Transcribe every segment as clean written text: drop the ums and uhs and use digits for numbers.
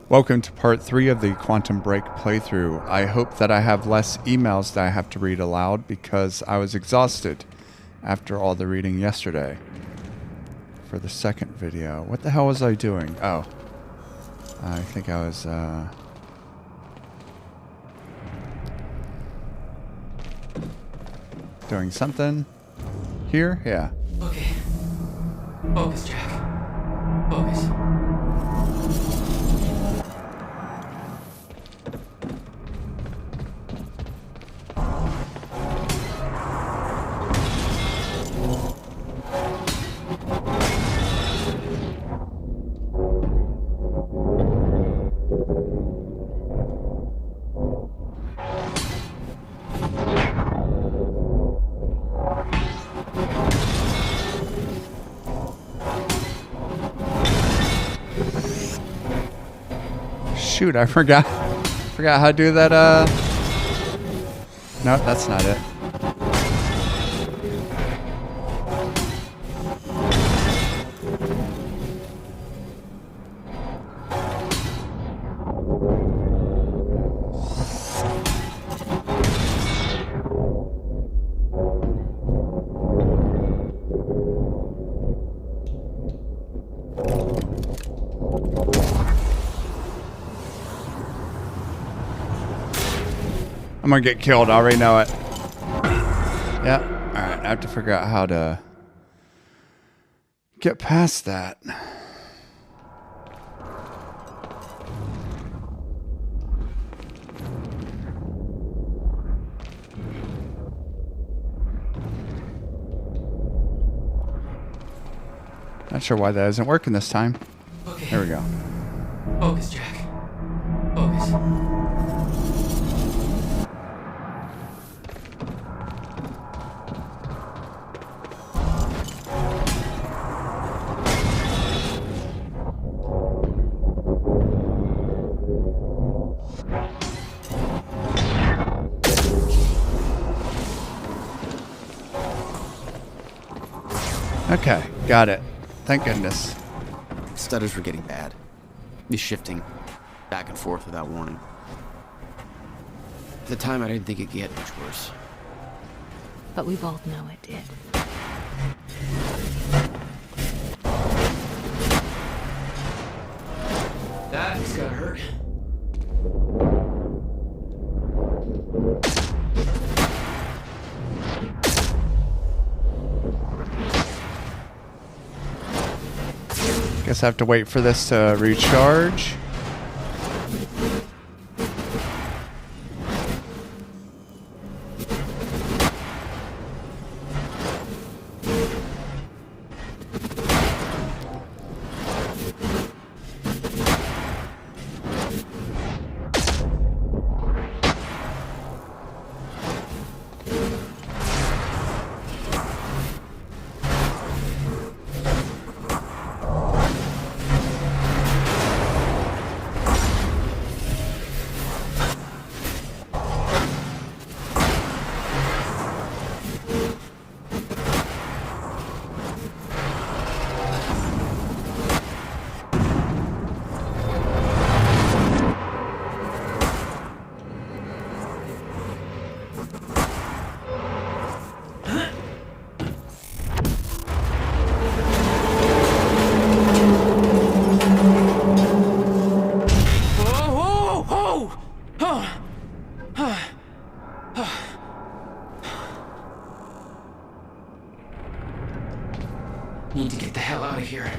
Welcome to part 3 of the Quantum Break playthrough. I hope that I have less emails that I have to read aloud because I was exhausted after all the reading yesterday. For the second video. What the hell was I doing? Oh. I think I was, doing something here? Yeah. Okay. Focus, Jack. Focus. Shoot, I forgot how to do that, No, that's not it. I'm gonna get killed, I already know it. Yeah, alright, I have to figure out how to get past that. Not sure why that isn't working this time. Okay. There we go. Focus, Jack. Focus. Okay, got it. Thank goodness. Stutters were getting bad. He's shifting back and forth without warning. At the time, I didn't think it could get much worse. But we both know it did. That's gonna hurt. Guess I have to wait for this to recharge. Need to get the hell out of here.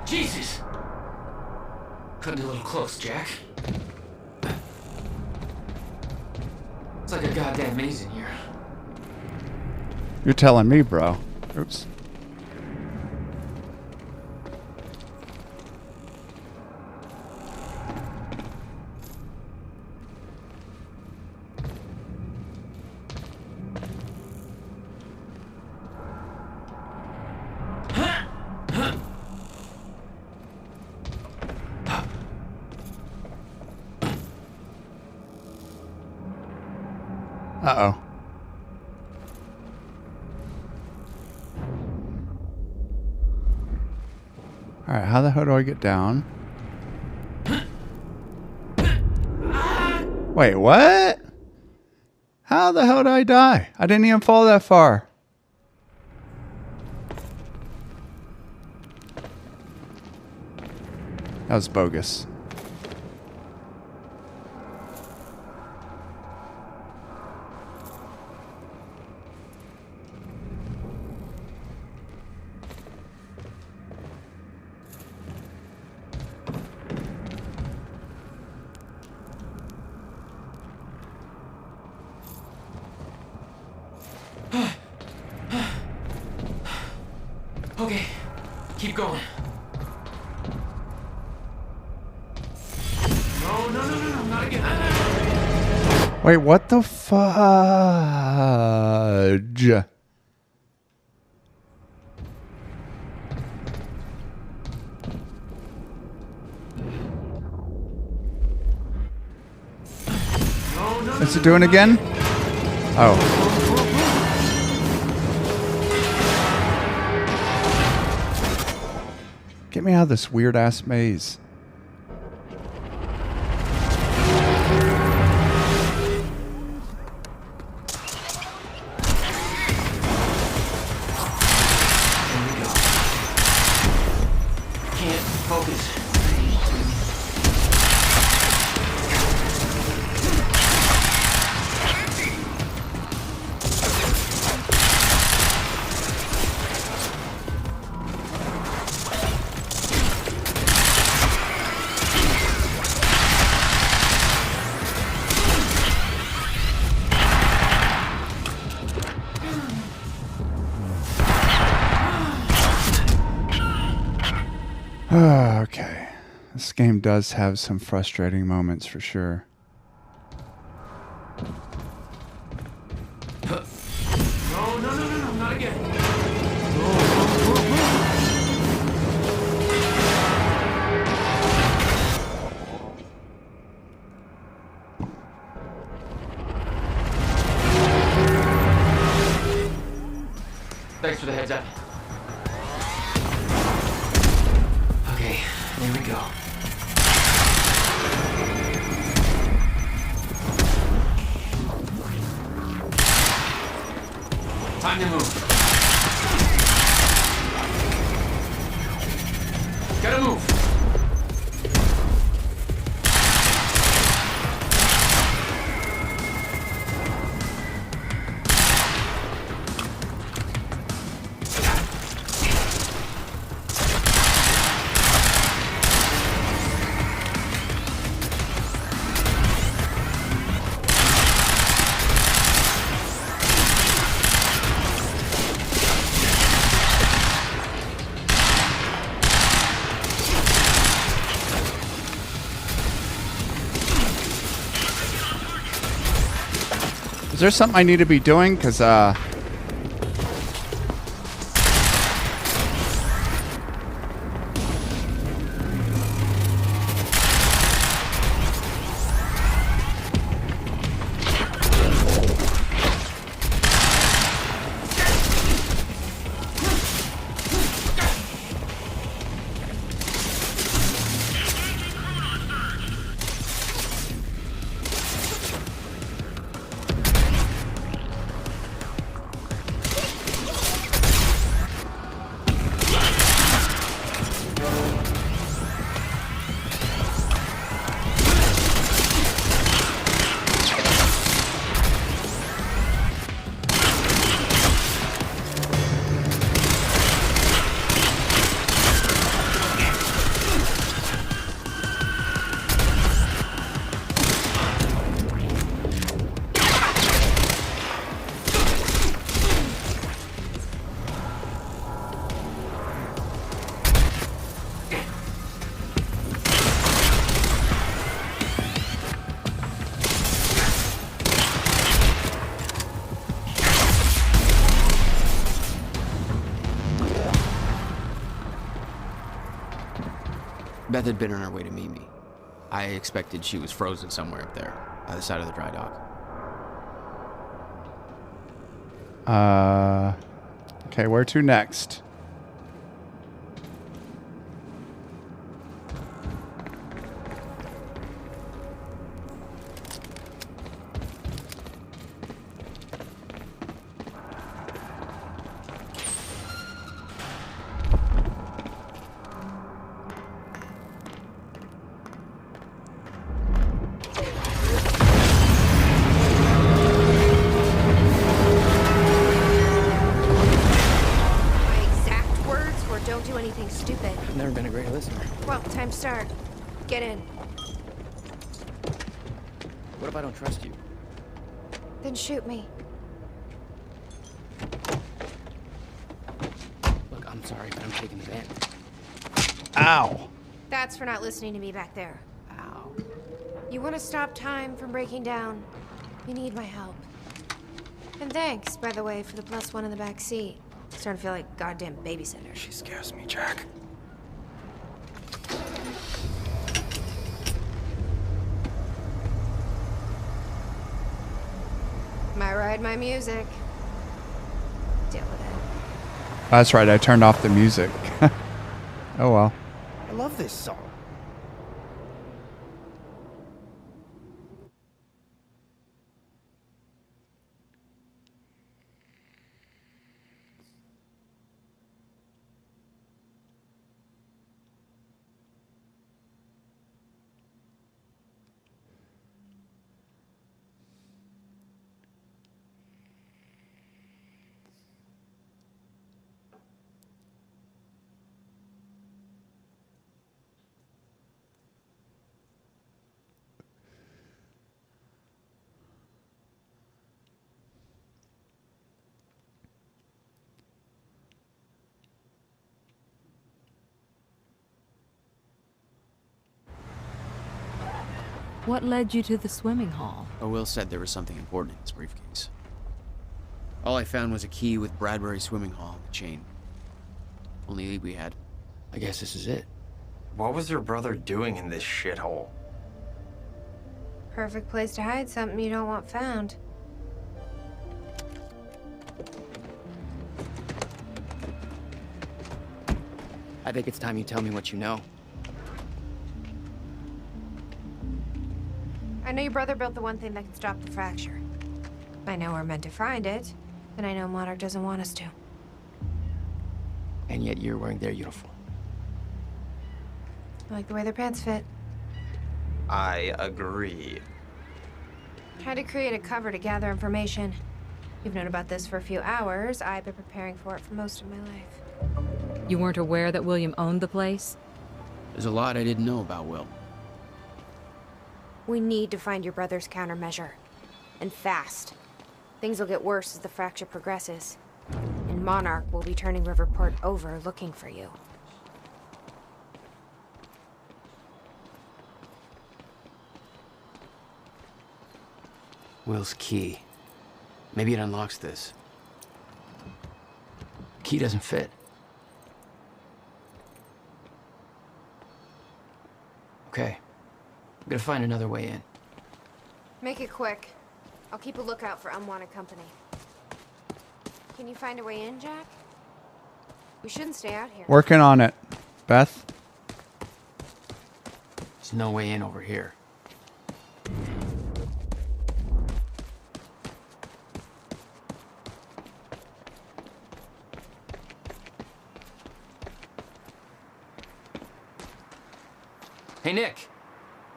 Jesus! Cutting a little close, Jack. It's like a goddamn maze in here. You're telling me, bro. Oops. Uh-oh. Alright, how the hell do I get down? Wait, what? How the hell did I die? I didn't even fall that far. That was bogus. Okay, keep going. No, no, no, no, no, not again. Wait, what the fudge? No, no, Is it doing it again? Oh. Get me out of this weird ass maze. Can't focus. Okay. This game does have some frustrating moments for sure. No, no, no, no, no, not again. Thanks for the heads up. Okay, here we go. Time to move. Gotta move. Is there something I need to be doing? Because, Beth had been on her way to meet me. I expected she was frozen somewhere up there, by the side of the dry dock. Okay, where to next? Stupid. I've never been a great listener. Well, time to start. Get in. What if I don't trust you? Then shoot me. Look, I'm sorry, but I'm taking the van. Ow. That's for not listening to me back there. Ow. You want to stop time from breaking down? You need my help. And thanks, by the way, for the +1 in the back seat. Starting to feel like goddamn babysitter. She scares me, Jack. My ride, my music. Deal with it. That's right, I turned off the music. Oh well. I love this song. What led you to the swimming hall? Oh, Will said there was something important in his briefcase. All I found was a key with Bradbury Swimming Hall on the chain. Only lead we had. I guess this is it. What was your brother doing in this shithole? Perfect place to hide something you don't want found. I think it's time you tell me what you know. I know your brother built the one thing that can stop the fracture. I know we're meant to find it, and I know Monarch doesn't want us to. And yet you're wearing their uniform. I like the way their pants fit. I agree. Tried to create a cover to gather information. You've known about this for a few hours. I've been preparing for it for most of my life. You weren't aware that William owned the place? There's a lot I didn't know about Will. We need to find your brother's countermeasure. And fast. Things will get worse as the fracture progresses. And Monarch will be turning Riverport over looking for you. Will's key. Maybe it unlocks this. Key doesn't fit. Okay. I'm gonna find another way in. Make it quick. I'll keep a lookout for unwanted company. Can you find a way in, Jack? We shouldn't stay out here. Working on it. Beth? There's no way in over here. Hey, Nick.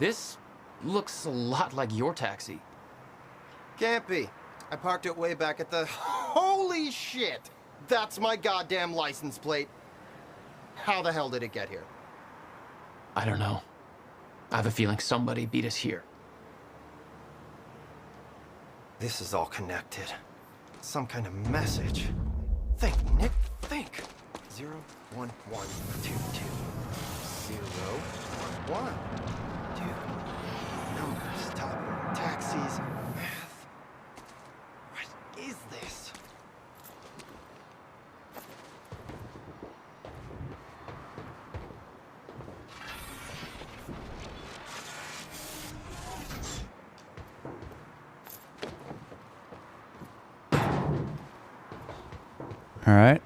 This looks a lot like your taxi. Can't be. I parked it way back at the... Holy shit! That's my goddamn license plate. How the hell did it get here? I don't know. I have a feeling somebody beat us here. This is all connected. Some kind of message. Think, Nick, think. 0, 1, 1, 2, 2. 0, 1, 1. 2. Numbers, teleport, taxis, math. What is this? All right.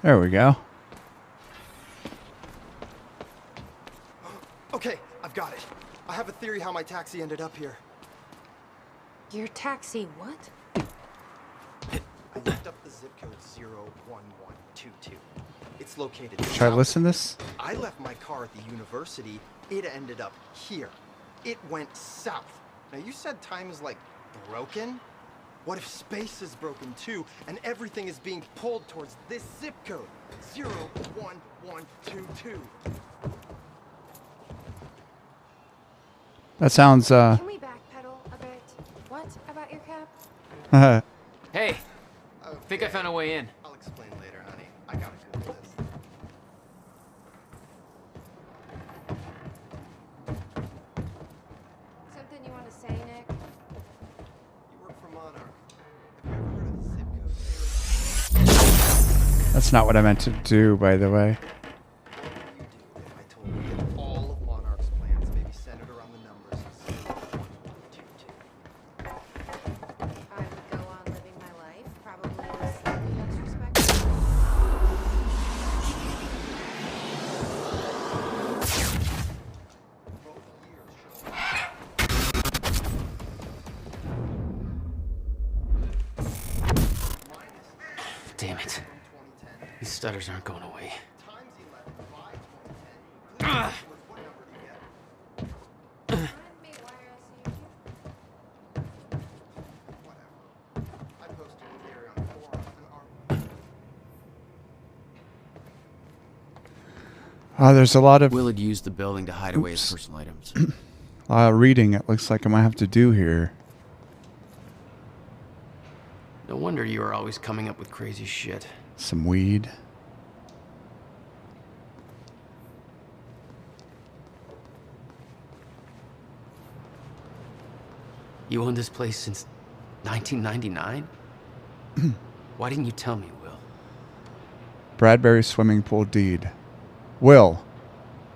There we go. Okay, I've got it. I have a theory how my taxi ended up here. Your taxi, what? I looked up the zip code 01122. It's located Should I south. listen to this? I left my car at the university. It ended up here. It went south. Now you said time is like broken? What if space is broken too, and everything is being pulled towards this zip code? 01122. That sounds, Can we backpedal a bit? What about your cab? Hey, think I found a way in. I'll explain later, honey. I gotta Google this. Something you want to say, Nick? You work for Monarch. Have you ever heard of the zip code theory? that's not what I meant to do, by the way. What would you do if I told you that all of Monarch's plans may be centered around the numbers 01122? I would go on living my life, probably slightly less respectful. Damn it. These stutters aren't going away. There's a lot of Will had used the building to hide away his personal items. reading it looks like I might have to do here. No wonder you were always coming up with crazy shit. Some weed. You owned this place since 1999? Why didn't you tell me, Will? Bradbury swimming pool deed. Will,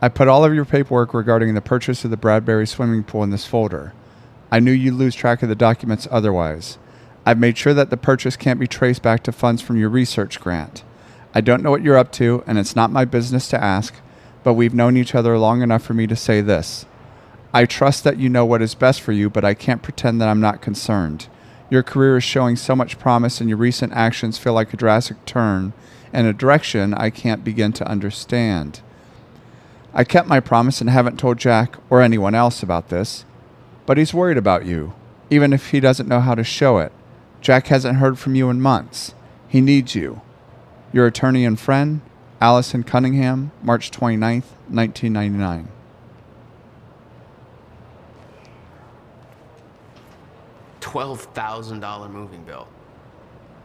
I put all of your paperwork regarding the purchase of the Bradbury swimming pool in this folder. I knew you'd lose track of the documents otherwise. I've made sure that the purchase can't be traced back to funds from your research grant. I don't know what you're up to, and it's not my business to ask, but we've known each other long enough for me to say this. I trust that you know what is best for you, but I can't pretend that I'm not concerned. Your career is showing so much promise, and your recent actions feel like a drastic turn in a direction I can't begin to understand. I kept my promise and haven't told Jack or anyone else about this, but he's worried about you, even if he doesn't know how to show it. Jack hasn't heard from you in months. He needs you. Your attorney and friend, Allison Cunningham, March 29th, 1999. $12,000 moving bill.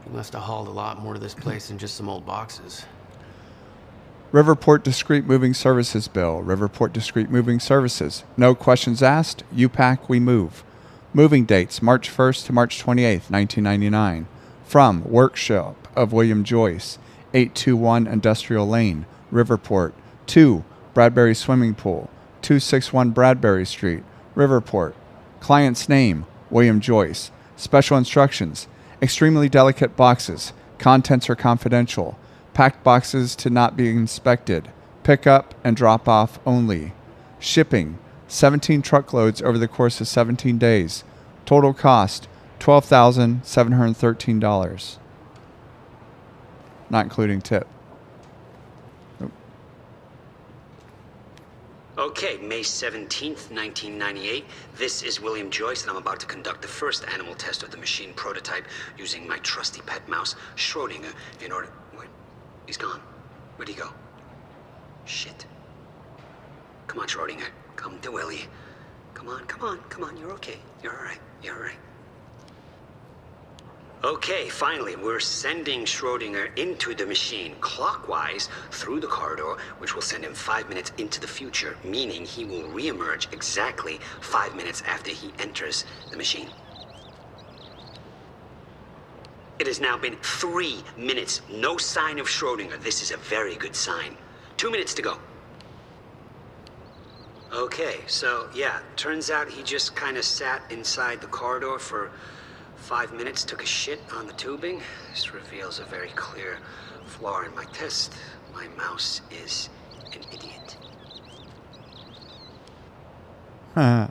You must have hauled a lot more to this place than just some old boxes. Riverport Discreet Moving Services bill. Riverport Discreet Moving Services. No questions asked. You pack, we move. Moving dates, March 1st to March 28th, 1999. From Workshop of William Joyce, 821 Industrial Lane, Riverport. To Bradbury Swimming Pool, 261 Bradbury Street, Riverport. Client's name, William Joyce. Special instructions. Extremely delicate boxes. Contents are confidential. Packed boxes to not be inspected. Pick up and drop off only. Shipping. 17 truckloads over the course of 17 days. Total cost, $12,713. Not including tip. Okay, May 17th, 1998. This is William Joyce, and I'm about to conduct the first animal test of the machine prototype using my trusty pet mouse, Schrodinger, in order... Wait, he's gone. Where'd he go? Shit. Come on, Schrodinger. Come to Willie. Come on, come on, come on. You're okay. You're all right. You're all right. Okay, finally, we're sending Schrodinger into the machine clockwise through the corridor, which will send him 5 minutes into the future, meaning he will re-emerge exactly 5 minutes after he enters the machine. It has now been 3 minutes. No sign of Schrodinger. This is a very good sign. 2 minutes to go. Okay, so yeah, turns out he just kind of sat inside the corridor for 5 minutes, took a shit on the tubing. This reveals a very clear flaw in my test. My mouse is an idiot.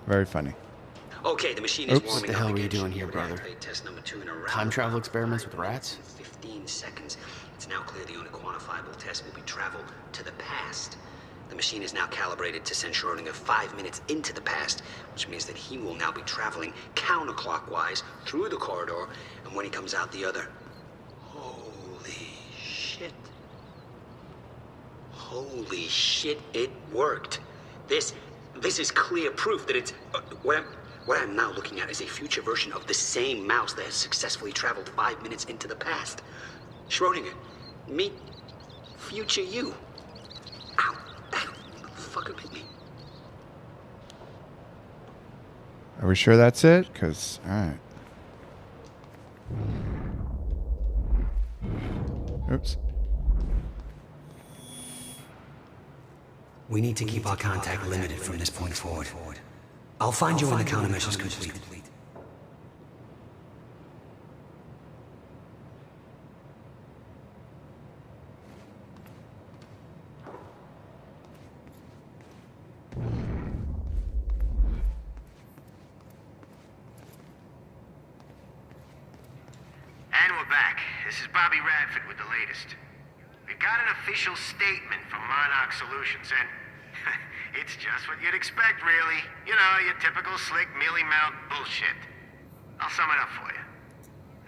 Very funny. Okay, the machine is Oops. warming What the up hell were you again. doing here, Reactivate brother? Test number 2 in around Time travel experiments with rats? 15 seconds. It's now clear the only quantifiable test will be travel to the past. The machine is now calibrated to send Schrodinger 5 minutes into the past, which means that he will now be traveling counterclockwise through the corridor, and when he comes out the other... Holy shit. Holy shit, it worked. This is clear proof that it's... What I'm now looking at is a future version of the same mouse that has successfully traveled 5 minutes into the past. Schrodinger, meet future you. Ow. Ow. Fucker hit me. Are we sure that's it? Because, alright. Oops. We need to keep our contact limited from this point forward. I'll find you when the countermeasure's complete. And we're back. This is Bobby Radford with the latest. We've got an official statement from Monarch Solutions, and it's just what you'd expect, really. You know, your typical slick, mealy-mouthed bullshit. I'll sum it up for you.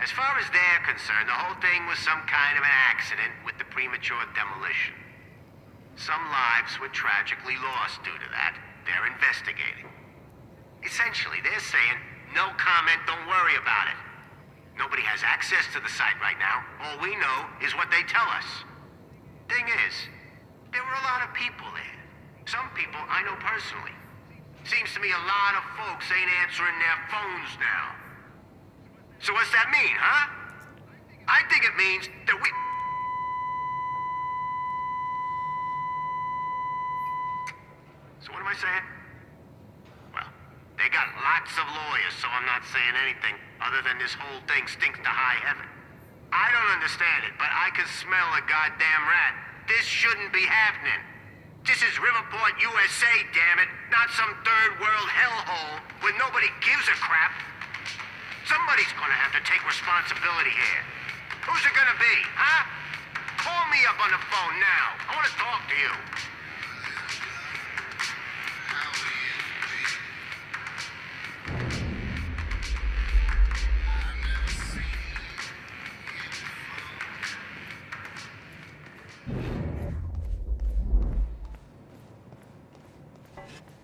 As far as they're concerned, the whole thing was some kind of an accident with the premature demolition. Some lives were tragically lost due to that. They're investigating. Essentially, they're saying, no comment, don't worry about it. Nobody has access to the site right now. All we know is what they tell us. Thing is, there were a lot of people there. Some people I know personally. Seems to me a lot of folks ain't answering their phones now. So what's that mean, huh? I think it means that we... So what am I saying? Well, they got lots of lawyers, so I'm not saying anything other than this whole thing stinks to high heaven. I don't understand it, but I can smell a goddamn rat. This shouldn't be happening. This is Riverport, USA, damn it, not some third world hellhole where nobody gives a crap. Somebody's gonna have to take responsibility here. Who's it gonna be, huh? Call me up on the phone now. I wanna talk to you.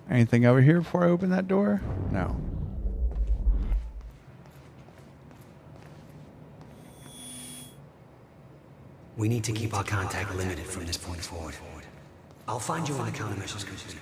Anything over here before I open that door? No. We need to keep our contact limited from this point forward. I'll find you when the countermeasure's complete.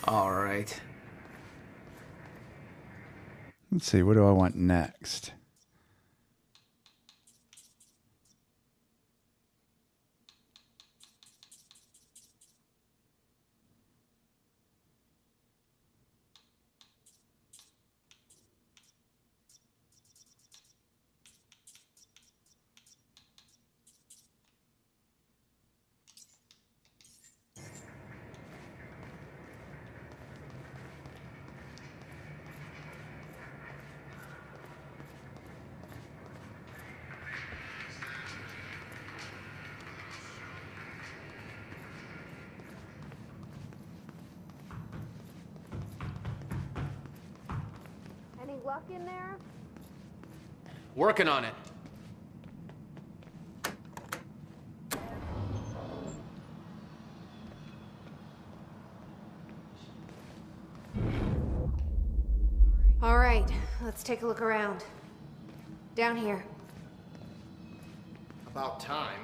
All right. Let's see. What do I want next? luck in there? Working on it. All right, let's take a look around. Down here. About time.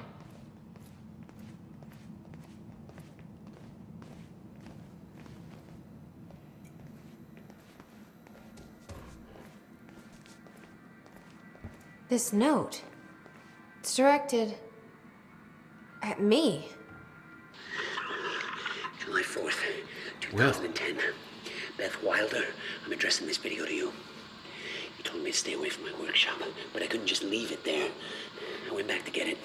This note. It's directed at me. July 4th, 2010. Beth Wilder, I'm addressing this video to you. You told me to stay away from my workshop, but I couldn't just leave it there. I went back to get it,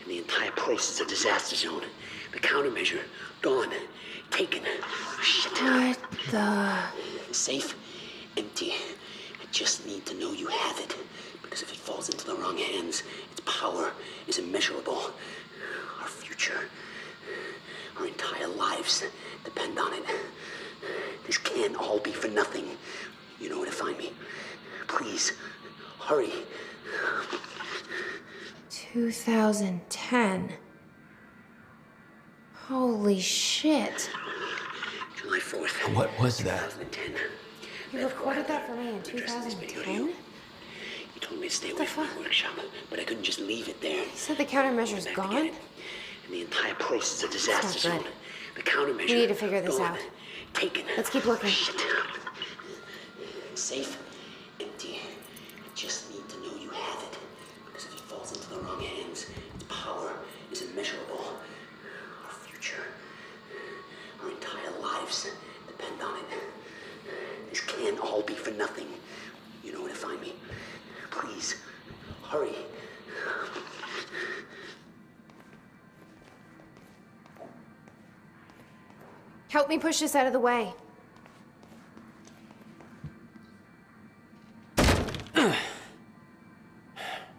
and the entire place is a disaster zone. The countermeasure, gone, taken. Shit. What the... Safe, empty. I just need to know you have it, because if it falls into the wrong hands, its power is immeasurable. Our future, our entire lives depend on it. This can't all be for nothing. You know where to find me. Please, hurry. 2010. Holy shit. July 4th. What was that? 2010. You recorded that for me in Addressing this video to 2010? you. You told me to stay away from my workshop, but I couldn't just leave it there. You said the countermeasure's Went back to gone? get it, and the entire place is a disaster That's not zone. good. The countermeasure. We need to figure this gone, out. Taken. Let's keep looking. Shit. Safe, empty. I just need to know you have it, because if it falls into the wrong hands, its power is immeasurable. Our future, our entire lives depend on it. This can't all be for nothing. You know where to find me. Please, hurry. Help me push this out of the way.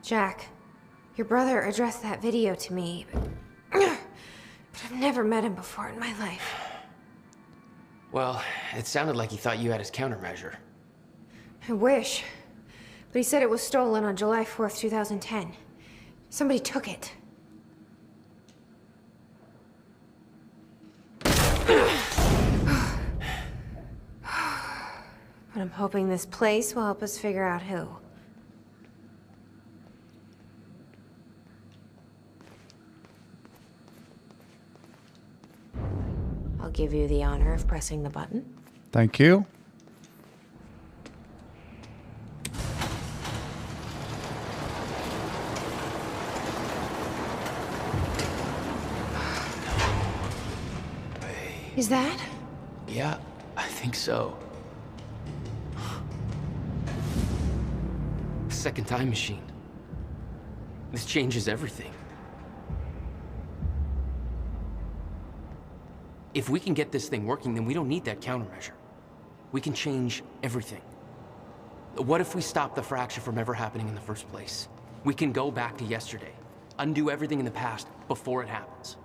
Jack, your brother addressed that video to me, but I've never met him before in my life. Well, it sounded like he thought you had his countermeasure. I wish. But he said it was stolen on July 4th, 2010. Somebody took it. But I'm hoping this place will help us figure out who. I'll give you the honor of pressing the button. Thank you. Is that? Yeah, I think so. Second time machine. This changes everything. If we can get this thing working, then we don't need that countermeasure. We can change everything. What if we stop the fracture from ever happening in the first place? We can go back to yesterday, undo everything in the past before it happens.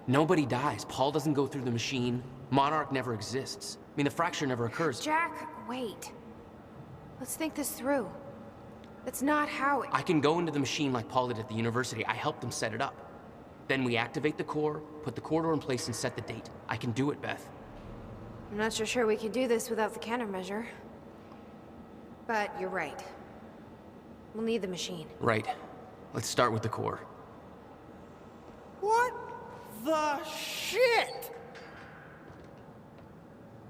Nobody dies. Paul doesn't go through the machine. Monarch never exists. I mean, the fracture never occurs. Jack, wait. Let's think this through. That's not how it... I can go into the machine like Paul did at the university. I helped them set it up. Then we activate the core, put the corridor in place, and set the date. I can do it, Beth. I'm not so sure we can do this without the countermeasure. But you're right. We'll need the machine. Right. Let's start with the core. What the shit?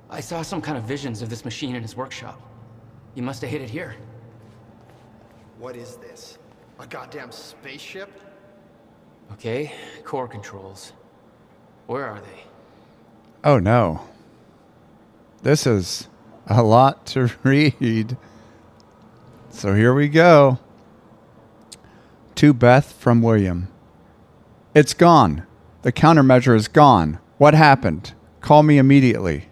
I saw some kind of visions of this machine in his workshop. You must have hit it here. What is this? A goddamn spaceship? Okay, core controls. Where are they? Oh no. This is a lot to read. So here we go. To Beth from William. It's gone. The countermeasure is gone. What happened? Call me immediately.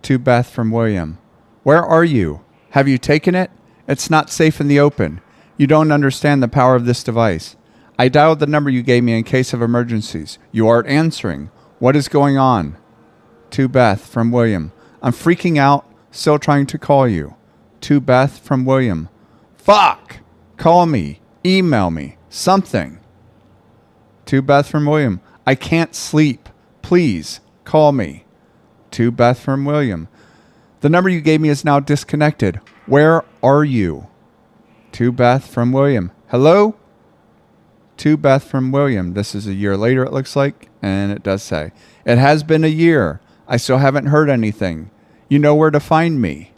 To Beth from William. Where are you? Have you taken it? It's not safe in the open. You don't understand the power of this device. I dialed the number you gave me in case of emergencies. You aren't answering. What is going on? To Beth from William. I'm freaking out. Still trying to call you. To Beth from William. Fuck! Call me. Email me. Something. To Beth from William. I can't sleep. Please, call me. To Beth from William. The number you gave me is now disconnected. Where are you? To Beth from William. Hello? To Beth from William. This is a year later, it looks like, and it does say, it has been a year. I still haven't heard anything. You know where to find me.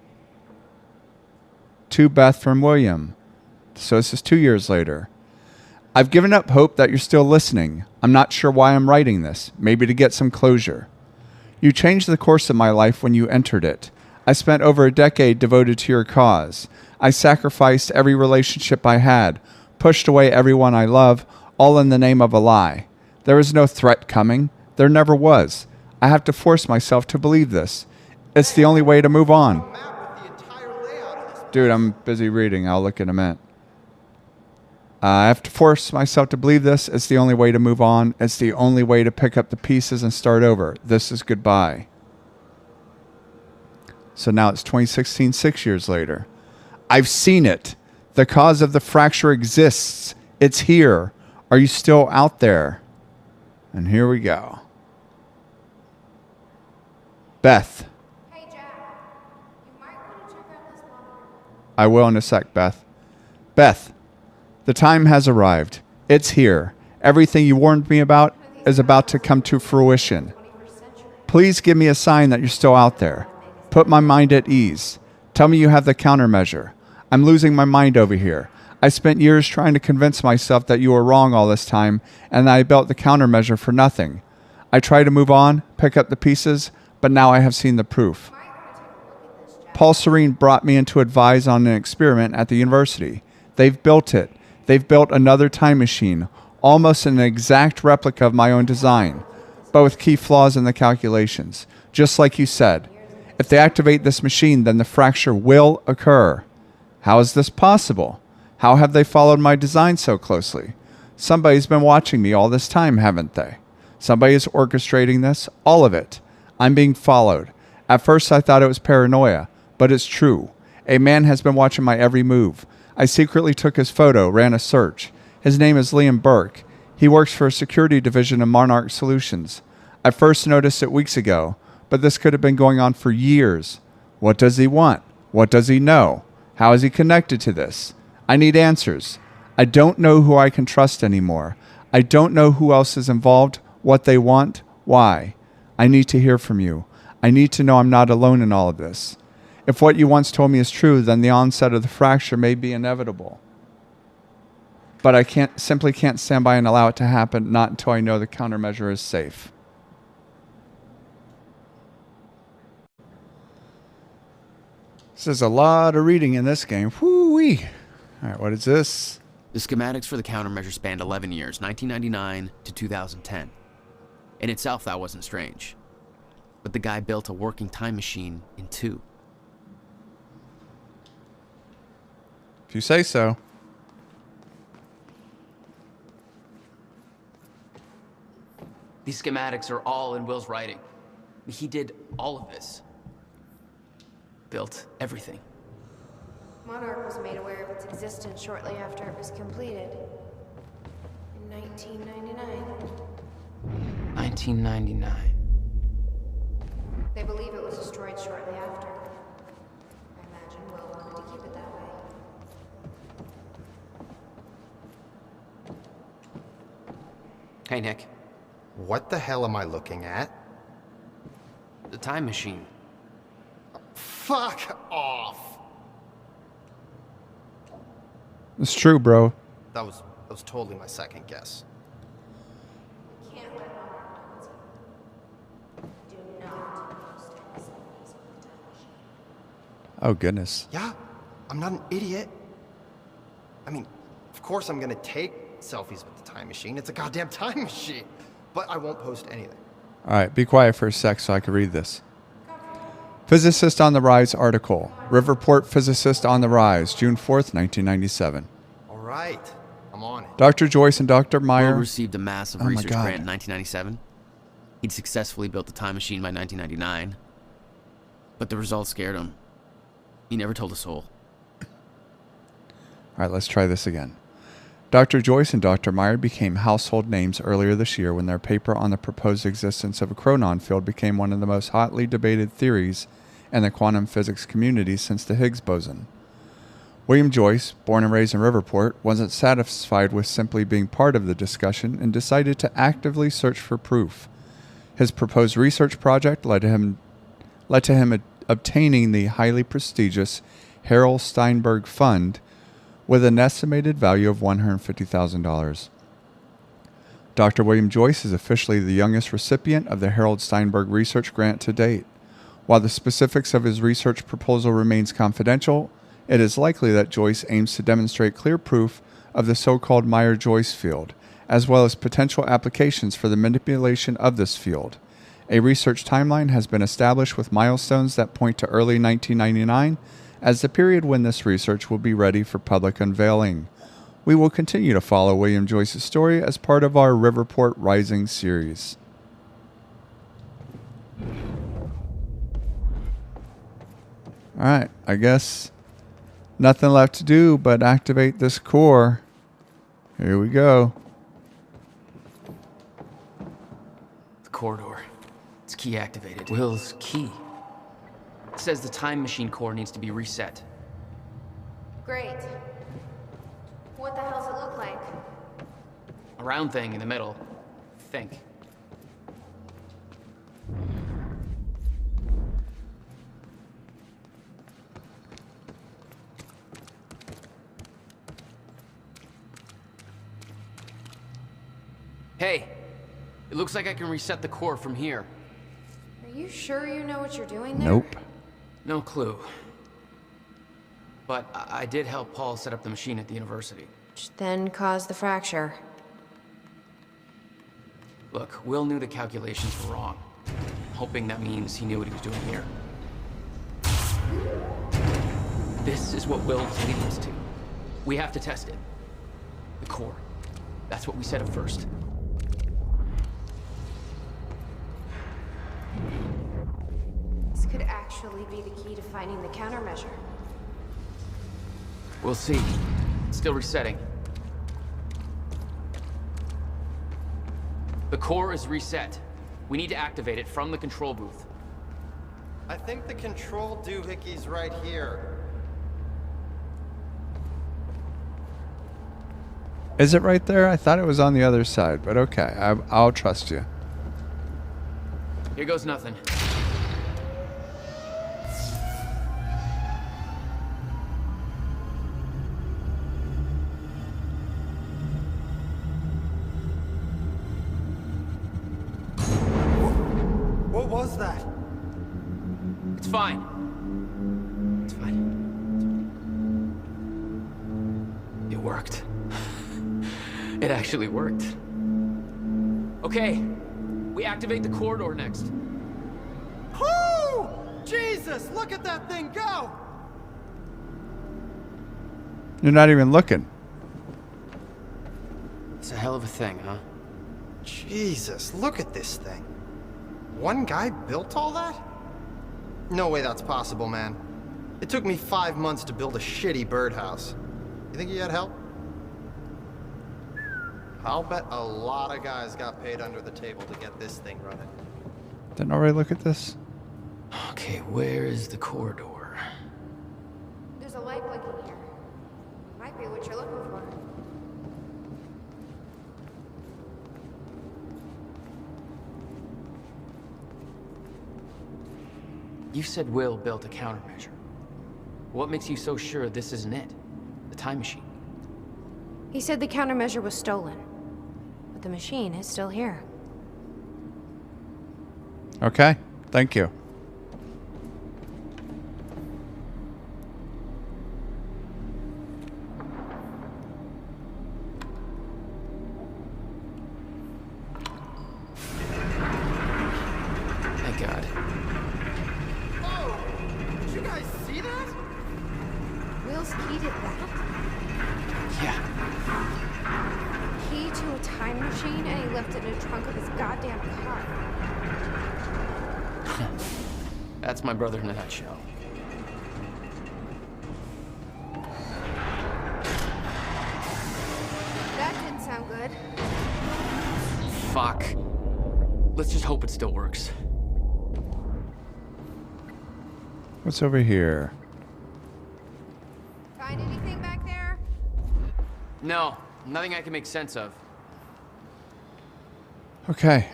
To Beth from William. So this is 2 years later. I've given up hope that you're still listening. I'm not sure why I'm writing this. Maybe to get some closure. You changed the course of my life when you entered it. I spent over a decade devoted to your cause. I sacrificed every relationship I had, pushed away everyone I love, all in the name of a lie. There was no threat coming. There never was. I have to force myself to believe this. It's the only way to move on. Dude, I'm busy reading. I'll look in a minute. I have to force myself to believe this. It's the only way to move on. It's the only way to pick up the pieces and start over. This is goodbye. So now it's 2016, 6 years later. I've seen it. The cause of the fracture exists. It's here. Are you still out there? And here we go. Beth. Hey, Jack. You might want to check out this monitor. I will in a sec, Beth. Beth. The time has arrived. It's here. Everything you warned me about is about to come to fruition. Please give me a sign that you're still out there. Put my mind at ease. Tell me you have the countermeasure. I'm losing my mind over here. I spent years trying to convince myself that you were wrong all this time, and that I built the countermeasure for nothing. I try to move on, pick up the pieces, but now I have seen the proof. Paul Serene brought me in to advise on an experiment at the university. They've built it. They've built another time machine, almost an exact replica of my own design, but with key flaws in the calculations. Just like you said, if they activate this machine, then the fracture will occur. How is this possible? How have they followed my design so closely? Somebody's been watching me all this time, haven't they? Somebody is orchestrating this, all of it. I'm being followed. At first I thought it was paranoia, but it's true. A man has been watching my every move. I secretly took his photo, ran a search. His name is Liam Burke. He works for a security division of Monarch Solutions. I first noticed it weeks ago, but this could have been going on for years. What does he want? What does he know? How is he connected to this? I need answers. I don't know who I can trust anymore. I don't know who else is involved, what they want, why. I need to hear from you. I need to know I'm not alone in all of this. If what you once told me is true, then the onset of the fracture may be inevitable. But I simply can't stand by and allow it to happen, not until I know the countermeasure is safe. There's a lot of reading in this game. Whoo-wee. All right, what is this? The schematics for the countermeasure spanned 11 years, 1999 to 2010. In itself, that wasn't strange. But the guy built a working time machine in 2. If you say so. These schematics are all in Will's writing. He did all of this. Built everything. Monarch was made aware of its existence shortly after it was completed. In 1999. 1999. They believe it was destroyed shortly after. I imagine Will wanted to keep it that way. Hey, Nick. What the hell am I looking at? The time machine. Fuck off! It's true, bro. That was totally my second guess. Can't let Monarch do not post any selfies with the time machine. Oh, goodness. Yeah, I'm not an idiot. I mean, of course I'm gonna take selfies with the time machine. It's a goddamn time machine. But I won't post anything. All right, be quiet for a sec so I can read this. Physicist on the Rise article. Riverport Physicist on the Rise, June 4th, 1997. All right, I'm on it. Dr. Joyce and Dr. Meyer. Will received a massive Oh my research God. grant in 1997. He'd successfully built the time machine by 1999. But the results scared him. He never told a soul. All right, let's try this again. Dr. Joyce and Dr. Meyer became household names earlier this year when their paper on the proposed existence of a chronon field became one of the most hotly debated theories in the quantum physics community since the Higgs boson. William Joyce, born and raised in Riverport, wasn't satisfied with simply being part of the discussion and decided to actively search for proof. His proposed research project led to him obtaining the highly prestigious Harold Steinberg Fund with an estimated value of $150,000. Dr. William Joyce is officially the youngest recipient of the Harold Steinberg Research Grant to date. While the specifics of his research proposal remains confidential, it is likely that Joyce aims to demonstrate clear proof of the so-called Meyer-Joyce field, as well as potential applications for the manipulation of this field. A research timeline has been established with milestones that point to early 1999 as the period when this research will be ready for public unveiling. We will continue to follow William Joyce's story as part of our Riverport Rising series. Alright, I guess nothing left to do but activate this core. Here we go. The corridor. It's key activated. Will's key. It says the time machine core needs to be reset. Great. What the hell's it look like? A round thing in the middle. Think. Hey, it looks like I can reset the core from here. Are you sure you know what you're doing there? Nope. No clue. But I did help Paul set up the machine at the university. Which then caused the fracture. Look, Will knew the calculations were wrong. I'm hoping that means he knew what he was doing here. This is what Will was leading us to. We have to test it. The core. That's what we set up first. This could actually be the key to finding the countermeasure. We'll see. Still resetting. The core is reset. We need to activate it from the control booth. I think the control doohickey's right here. Is it right there? I thought it was on the other side, but okay. I'll trust you. Here goes nothing. What was that? It's fine. It's fine. It worked. It actually worked. Okay, we activate the corridor next. Whoo! Jesus, look at that thing go! You're not even looking. It's a hell of a thing, huh? Jesus, look at this thing. One guy built all that? No way that's possible, man. It took me 5 months to build a shitty birdhouse. You think he had help? I'll bet a lot of guys got paid under the table to get this thing running. Didn't already look at this? Okay, where is the corridor? There's a light blinking here. Might be what you're looking for. You said Will built a countermeasure. What makes you so sure this isn't it? The time machine. He said the countermeasure was stolen. But the machine is still here. Okay. Thank you. Thank God. Oh! Did you guys see that? Will's key did that? Yeah. Key to a time machine, and he left it in the trunk of his goddamn car. That's my brother in a nutshell. good. Fuck. Let's just hope it still works. What's over here? Find anything back there? No, nothing I can make sense of. Okay.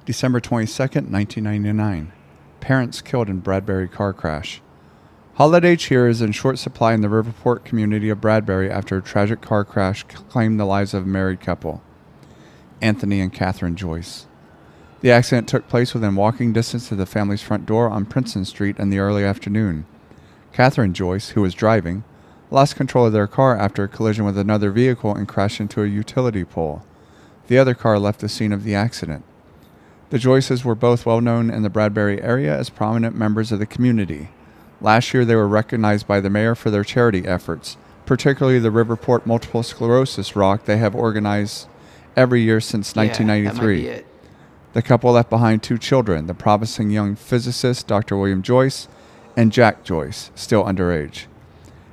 December 22nd, 1999. Parents killed in Bradbury car crash. Holiday cheer is in short supply in the Riverport community of Bradbury after a tragic car crash claimed the lives of a married couple, Anthony and Catherine Joyce. The accident took place within walking distance of the family's front door on Princeton Street in the early afternoon. Catherine Joyce, who was driving, lost control of their car after a collision with another vehicle and crashed into a utility pole. The other car left the scene of the accident. The Joyces were both well known in the Bradbury area as prominent members of the community. Last year, they were recognized by the mayor for their charity efforts, particularly the Riverport Multiple Sclerosis Walk they have organized every year since 1993. That might be it. The couple left behind 2 children, the promising young physicist Dr. William Joyce and Jack Joyce, still underage.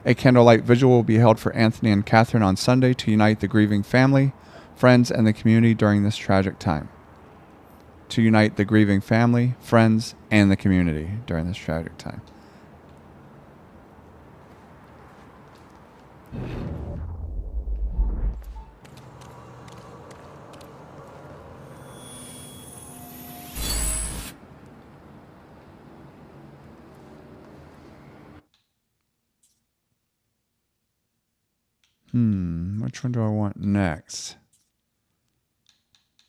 A candlelight vigil will be held for Anthony and Catherine on Sunday to unite the grieving family, friends, and the community during this tragic time. To unite the grieving family, friends, and the community during this tragic time. Which one do I want next?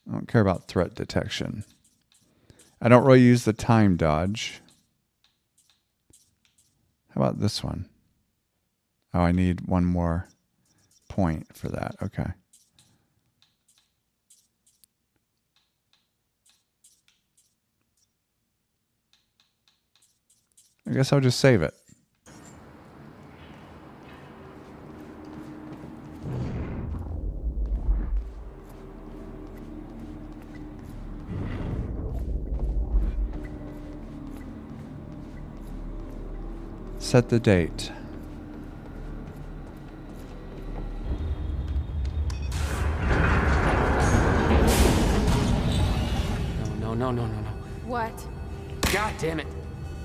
I don't care about threat detection. I don't really use the time dodge. How about this one? Oh, I need one more point for that. Okay. I guess I'll just save it. Set the date. No. What? God damn it.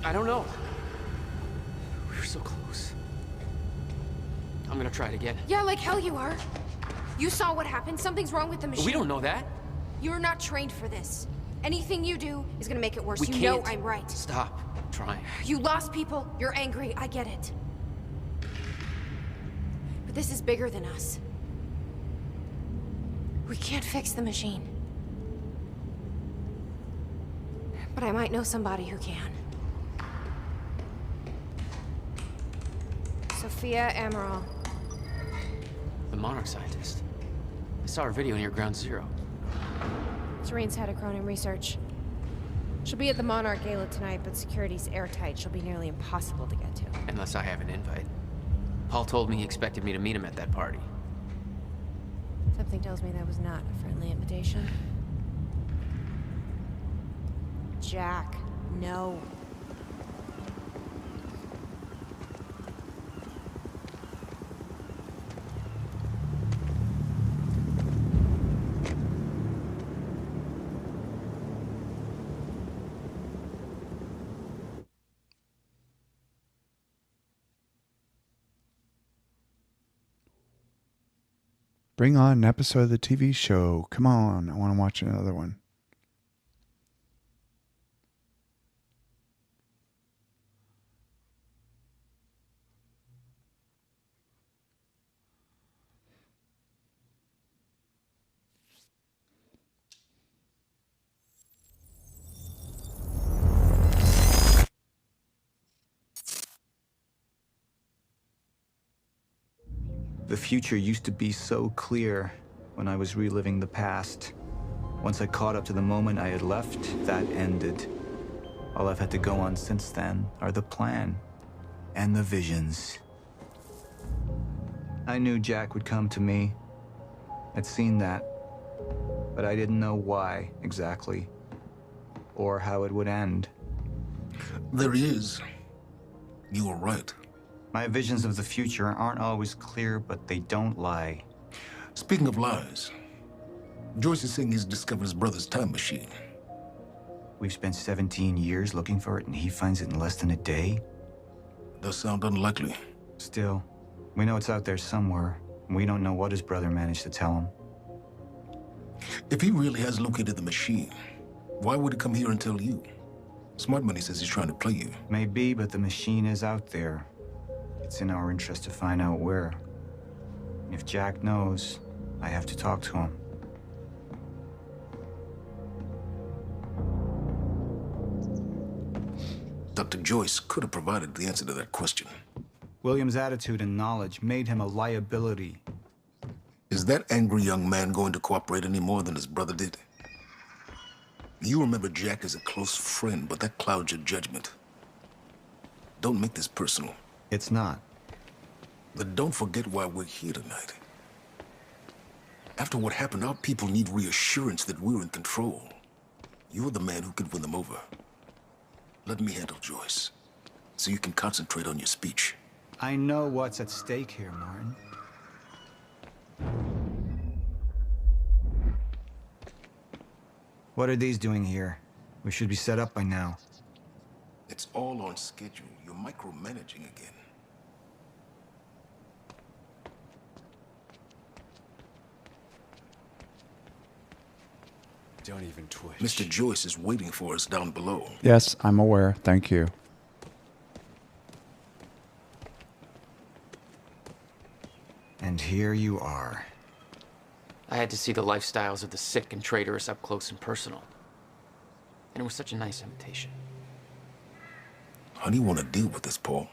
I don't know. We were so close. I'm gonna try it again. Yeah, like hell you are. You saw what happened. Something's wrong with the machine. We don't know that. You're not trained for this. Anything you do is gonna make it worse. We You can't. know I'm right. Stop trying. You lost people. You're angry. I get it. But this is bigger than us. We can't fix the machine. But I might know somebody who can. Sophia Amaral. The Monarch scientist. I saw her video near Ground Zero. Serene's head of Cronin Research. She'll be at the Monarch Gala tonight, but security's airtight. She'll be nearly impossible to get to. Unless I have an invite. Paul told me he expected me to meet him at that party. Something tells me that was not a friendly invitation. Jack, no. Bring on an episode of the TV show. Come on, I want to watch another one. The future used to be so clear when I was reliving the past. Once I caught up to the moment I had left, that ended. All I've had to go on since then are the plan and the visions. I knew Jack would come to me. I'd seen that, but I didn't know why exactly, or how it would end. There he is. You were right. My visions of the future aren't always clear, but they don't lie. Speaking of lies, Joyce is saying he's discovered his brother's time machine. We've spent 17 years looking for it, and he finds it in less than a day? Does sound unlikely. Still, we know it's out there somewhere. And we don't know what his brother managed to tell him. If he really has located the machine, why would he come here and tell you? Smart Money says he's trying to play you. Maybe, but the machine is out there. It's in our interest to find out where. And if Jack knows, I have to talk to him. Dr. Joyce could have provided the answer to that question. William's attitude and knowledge made him a liability. Is that angry young man going to cooperate any more than his brother did? You remember Jack as a close friend, but that clouds your judgment. Don't make this personal. It's not. But don't forget why we're here tonight. After what happened, our people need reassurance that we're in control. You're the man who can win them over. Let me handle Joyce, so you can concentrate on your speech. I know what's at stake here, Martin. What are these doing here? We should be set up by now. It's all on schedule. You're micromanaging again. Don't even twitch. Mr. Joyce is waiting for us down below. Yes, I'm aware. Thank you. And here you are. I had to see the lifestyles of the sick and traitorous up close and personal. And it was such a nice invitation. How do you want to deal with this, Paul?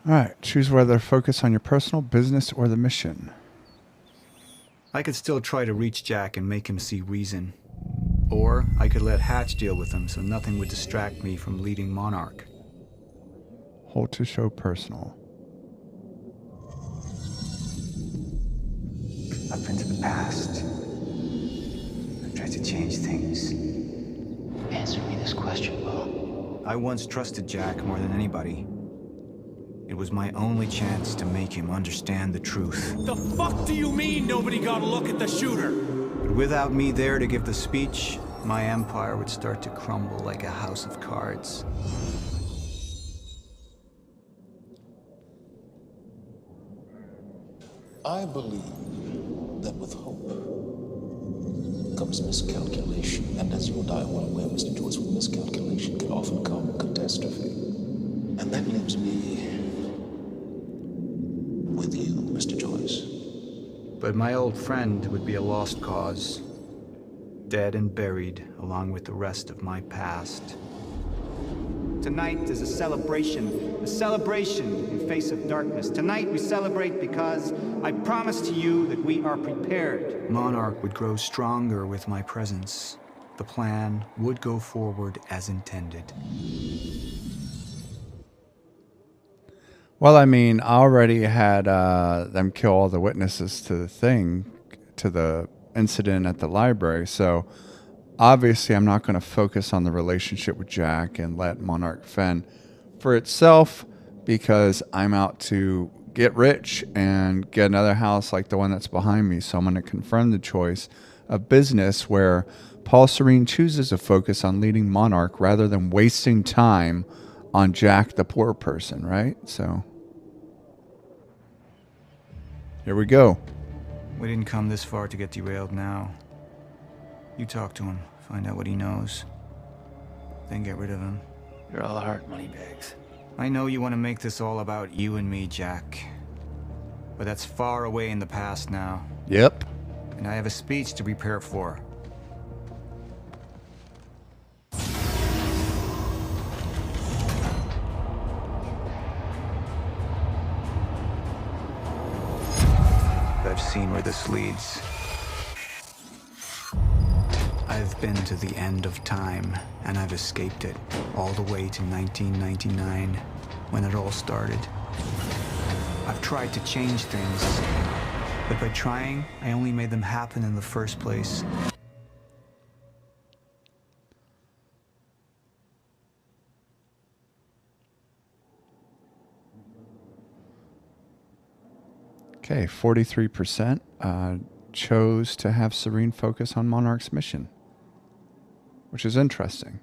All right. Choose whether to focus on your personal, business, or the mission. I could still try to reach Jack and make him see reason. Or I could let Hatch deal with him so nothing would distract me from leading Monarch. Hold to show personal. Up into the past. I've tried to change things. Answer me this question, Paul. I once trusted Jack more than anybody. It was my only chance to make him understand the truth. The fuck do you mean nobody got a look at the shooter? But without me there to give the speech, my empire would start to crumble like a house of cards. I believe that with hope comes miscalculation. And as you and I are well aware, Mr. Joyce, with miscalculation can often come catastrophe. And that leaves me with you, Mr. Joyce. But my old friend would be a lost cause. Dead and buried, along with the rest of my past. Tonight is a celebration in face of darkness. Tonight we celebrate because I promise to you that we are prepared. Monarch would grow stronger with my presence. The plan would go forward as intended. Well, I mean, I already had them kill all the witnesses to the incident at the library. So obviously I'm not going to focus on the relationship with Jack and let Monarch fend for itself, because I'm out to get rich and get another house like the one that's behind me. So I'm going to confirm the choice of business where Paul Serene chooses to focus on leading Monarch rather than wasting time on Jack, the poor person, right? So here we go. We didn't come this far to get derailed now. You talk to him, find out what he knows, then get rid of him. You're all heart, Moneybags. I know you want to make this all about you and me, Jack. But that's far away in the past now. Yep. And I have a speech to prepare for. I've seen where this leads. I've been to the end of time, and I've escaped it, all the way to 1999, when it all started. I've tried to change things, but by trying, I only made them happen in the first place. Okay, 43% chose to have serene focus on Monarch's mission, which is interesting.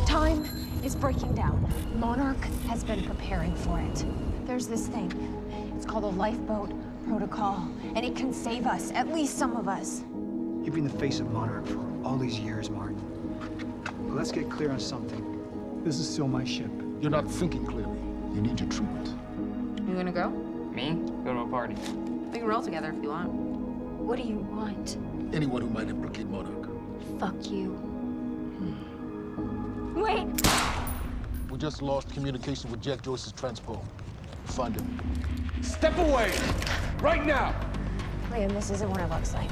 Time is breaking down. Monarch has been preparing for it. There's this thing. It's called a lifeboat protocol, and it can save us, at least some of us. You've been the face of Monarch for all these years, Martin. But let's get clear on something. This is still my ship. You're not thinking clearly. You need your treatment. You gonna go? Me? Go to a party. We can roll together if you want. What do you want? Anyone who might implicate Monarch. Fuck you. Wait! We just lost communication with Jack Joyce's transpo. Find him. Step away! Right now! Liam, this isn't what it looks like.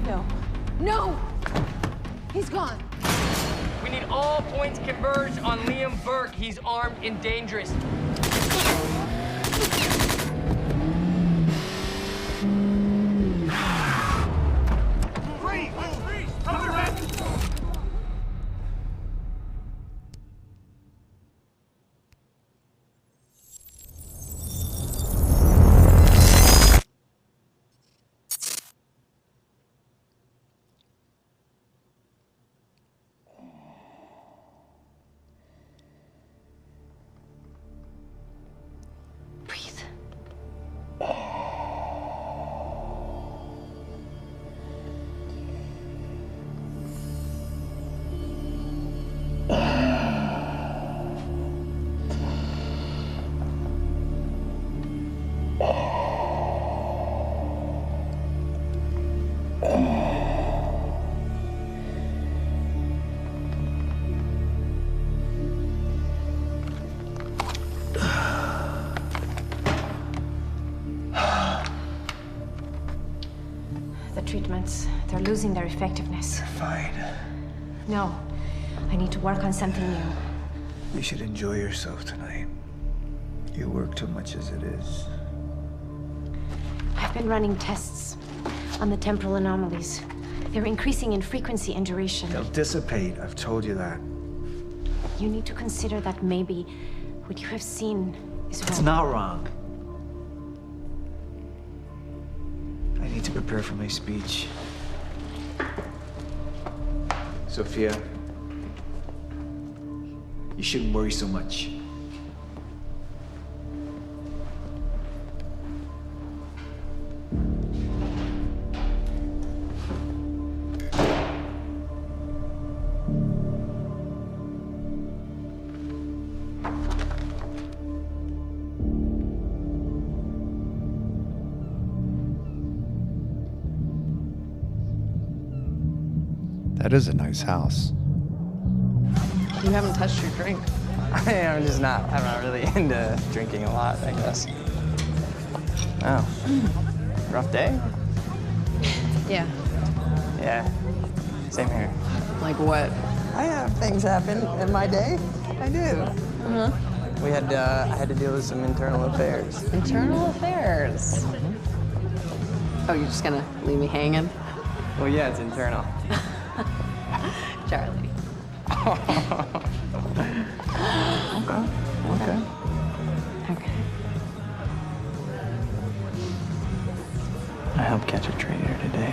No. No! He's gone. We need all points converged on Liam Burke. He's armed and dangerous. Treatments, they're losing their effectiveness. Fine. No, I need to work on something new. You should enjoy yourself tonight. You work too much as it is. I've been running tests on the temporal anomalies. They're increasing in frequency and duration. They'll dissipate, I've told you that. You need to consider that maybe what you have seen is wrong. It's not wrong. I need to prepare for my speech. Sophia, you shouldn't worry so much. That is a nice house. You haven't touched your drink. I'm not really into drinking a lot, I guess. Oh. Rough day? Yeah. Yeah. Same here. Like what? I have things happen in my day. I do. Uh-huh. I had to deal with some internal affairs. Internal affairs? Oh, you're just gonna leave me hanging? Well, yeah, it's internal. Charlie. Okay. Okay. I helped catch a traitor today.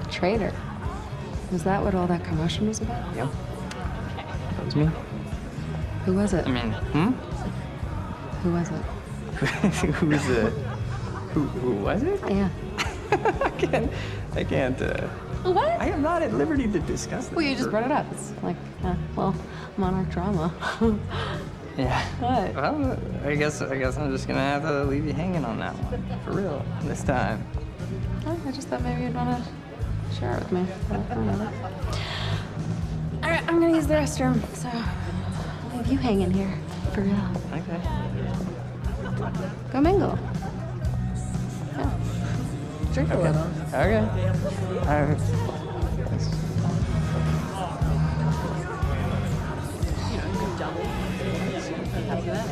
Traitor? Was that what all that commotion was about? Yep. That was me. Who was it? I mean, Who was it? Who was it? Yeah. I can't, What? I am not at liberty to discuss this. Well, you just brought it up. It's like, Monarch drama. Yeah. What? Well, I guess I'm just gonna have to leave you hanging on that one. For real. This time. Oh, I just thought maybe you'd want to share it with me. But whatever. All right, I'm gonna use the restroom, so I'll leave you hanging here. For real. Okay. Go mingle. Yeah. Drink a little. Okay. All right. After that.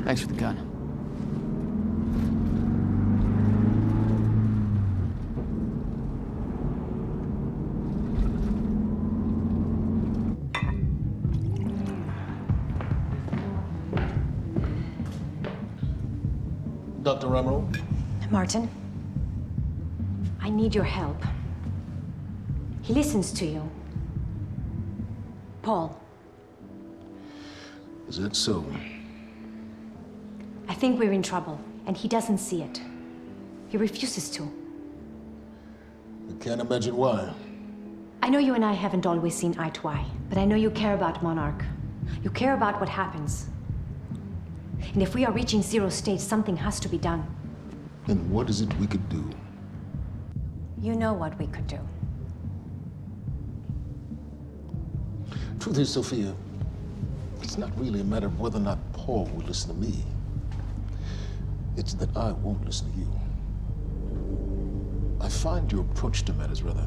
Thanks for the gun. Dr. Emerald? Martin, I need your help. He listens to you. Paul, Is that so? I think we're in trouble, and he doesn't see it. He refuses to. I can't imagine why. I know you and I haven't always seen eye to eye, but I know you care about Monarch. You care about what happens. And if we are reaching zero state, something has to be done. And what is it we could do? You know what we could do. Truth is, Sophia, it's not really a matter of whether or not Paul will listen to me. It's that I won't listen to you. I find your approach to matters rather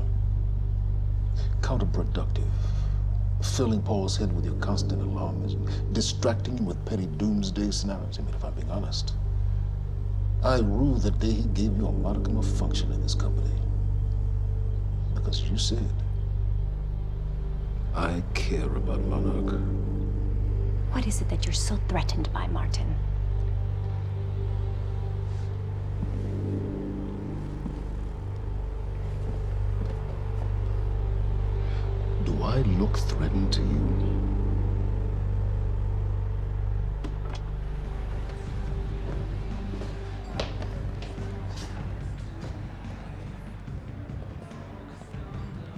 counterproductive. Filling Paul's head with your constant alarmism, distracting him with petty doomsday scenarios. I mean, if I'm being honest, I rue the day he gave you a modicum of function in this company. Because you said, I care about Monarch. What is it that you're so threatened by, Martin? Do I look threatened to you?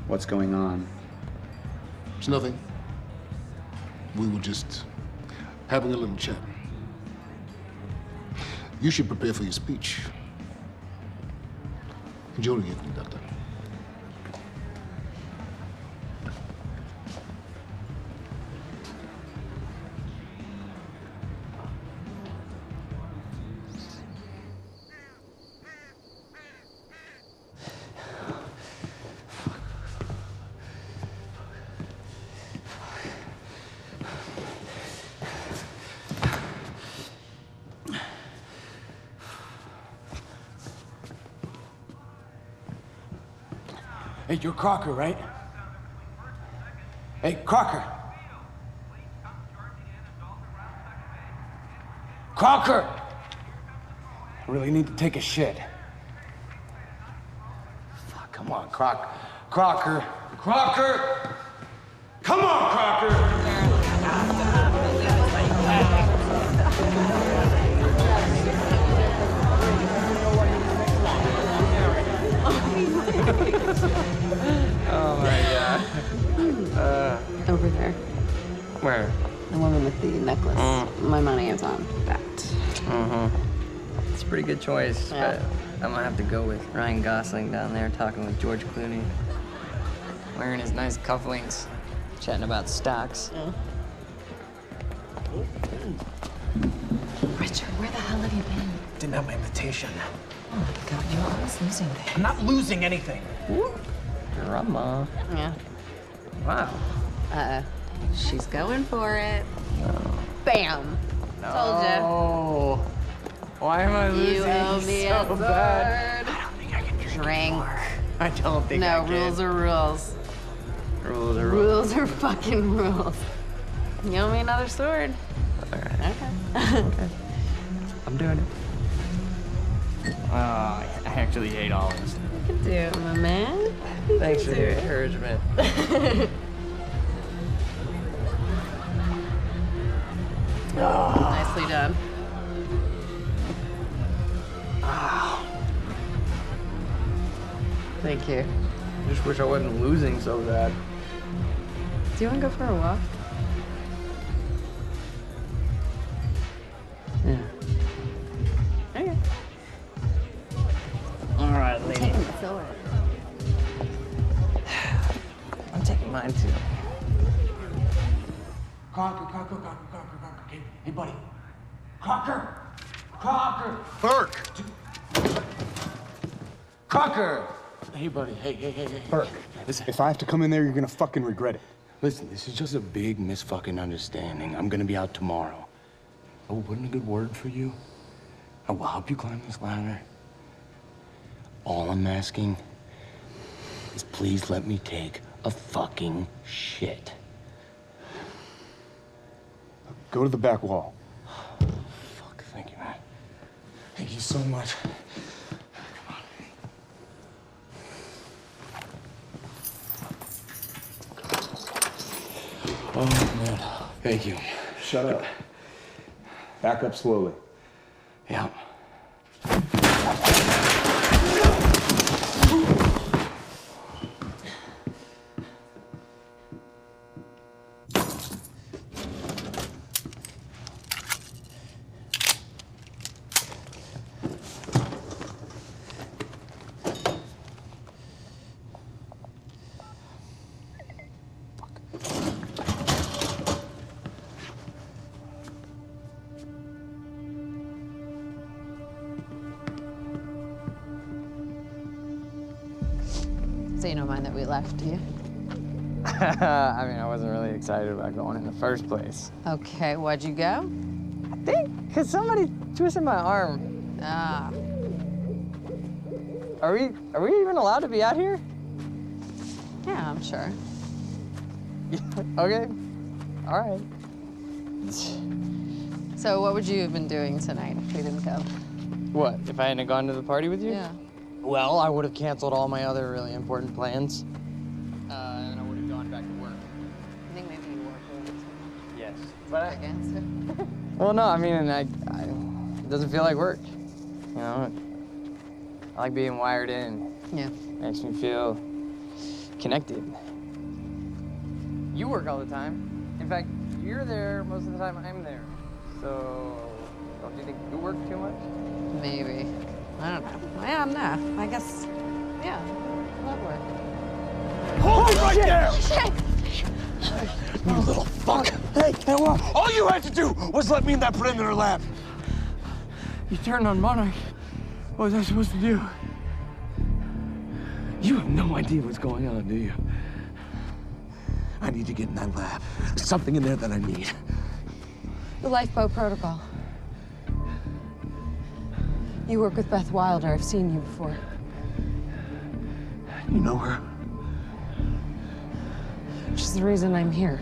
What's going on? It's nothing. We were just having a little chat. You should prepare for your speech. Enjoy the evening, Doctor. Hey, you're Crocker, right? Hey, Crocker! Crocker! I really need to take a shit. Fuck, come on, Crocker. Crocker! Crocker! Come on, Crocker! Oh my god. Over there. Where? The woman with the necklace. My money is on that. It's a pretty good choice, Yeah. but I'm gonna have to go with Ryan Gosling down there talking with George Clooney. Wearing his nice cufflinks, chatting about stocks. Richard, where the hell have you been? Didn't have my invitation. Oh my god, you're always losing things. I'm not losing anything. Drama. Yeah. Wow. She's going for it. Bam! Told ya. Oh. Why am I losing You owe me so a sword. bad? I don't think I can drink Drink. anymore. I don't think I No, can. rules are rules. Rules are rules. Rules are fucking rules. You owe me another sword. All right. Okay. Okay. I'm doing it. Oh, I actually hate all this. You can do it, my man. Thanks for your encouragement. Nicely done. Thank you. I just wish I wasn't losing so bad. Do you want to go for a walk? Yeah. Okay. All right, lady. Taking the sword. I'm taking mine too. Crocker. Hey, buddy. Crocker! Burke! Crocker! Hey, buddy. Hey. Burke, Listen. if I have to come in there, you're gonna fucking regret it. Listen, this is just a big misfucking understanding. I'm gonna be out tomorrow. will put in a good word for you. I will help you climb this ladder. All I'm asking is please let me take a fucking shit. Go to the back wall. Fuck, thank you, man. Thank you so much. Oh, man. Thank you. Shut up. Back up slowly. Yeah. So you don't mind that we left, do you? I mean, I wasn't really excited about going in the first place. Okay, why'd you go? I think because somebody twisted my arm. Ah. Are we even allowed to be out here? Yeah, I'm sure. Okay. All right. So what would you have been doing tonight if we didn't go? What, if I hadn't gone to the party with you? Yeah. Well, I would have canceled all my other really important plans. And I would have gone back to work. I think maybe you work with it. Yes. But against it. Well, no, I mean, it doesn't feel like work. You know, I like being wired in. Yeah. Makes me feel connected. You work all the time. In fact, you're there most of the time I'm there. So, don't you think you work too much? Maybe. I don't know. Yeah, no. I guess, yeah, love work. Hold it right there! Shit! You little fuck! Hey, what? All you had to do was let me in that perimeter lab. You turned on Monarch. What was I supposed to do? You have no idea what's going on, do you? I need to get in that lab. There's something in there that I need. The lifeboat protocol. You work with Beth Wilder. I've seen you before. You know her? She's the reason I'm here.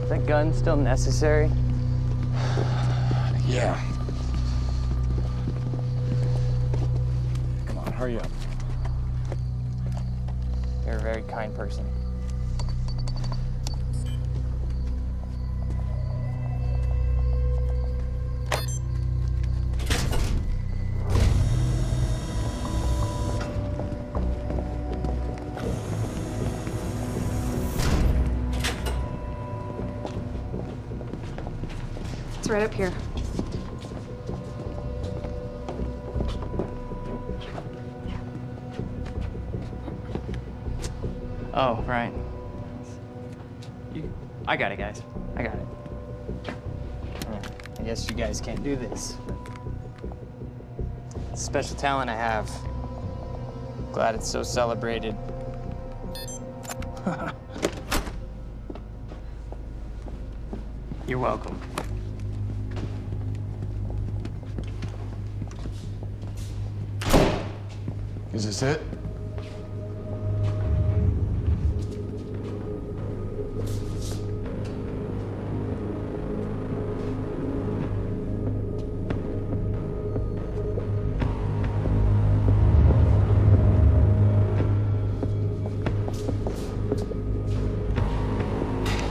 Is that gun still necessary? Yeah. Come on, hurry up. You're a very kind person. It's right up here. Oh, right. I got it, guys. I got it. I guess you guys can't do this. It's a special talent I have. Glad it's so celebrated. You're welcome. Is this it?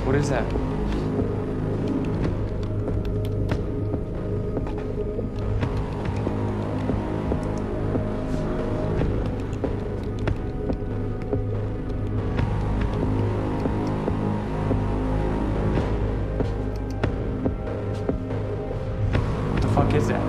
What is that? What the fuck is that?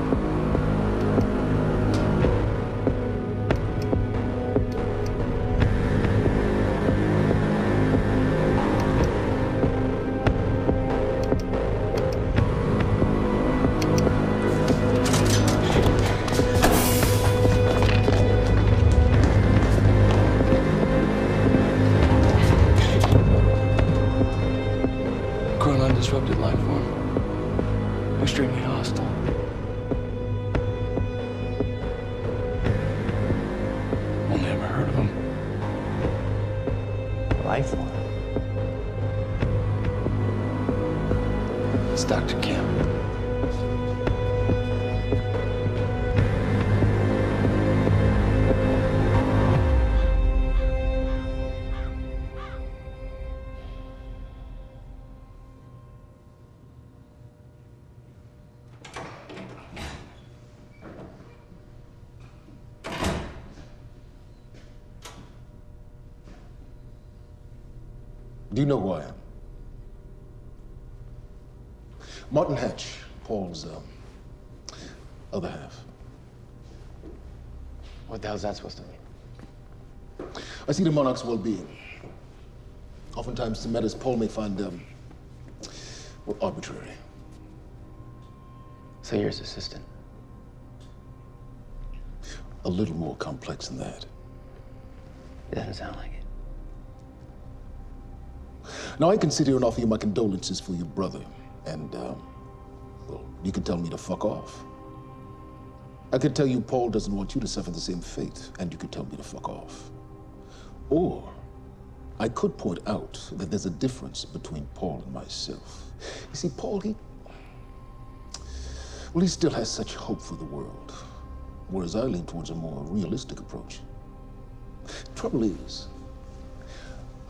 life form. It's Dr. Kim. Do you know who I am? Martin Hatch, Paul's other half. What the hell's that supposed to mean? I see the monarch's well-being. Oftentimes, the matters Paul may find well, arbitrary. So you're his assistant? A little more complex than that. It doesn't sound like it. Now, I can sit here and offer you my condolences for your brother, and, well, you can tell me to fuck off. I could tell you Paul doesn't want you to suffer the same fate, and you could tell me to fuck off. Or, I could point out that there's a difference between Paul and myself. You see, Paul, he still has such hope for the world, whereas I lean towards a more realistic approach. Trouble is,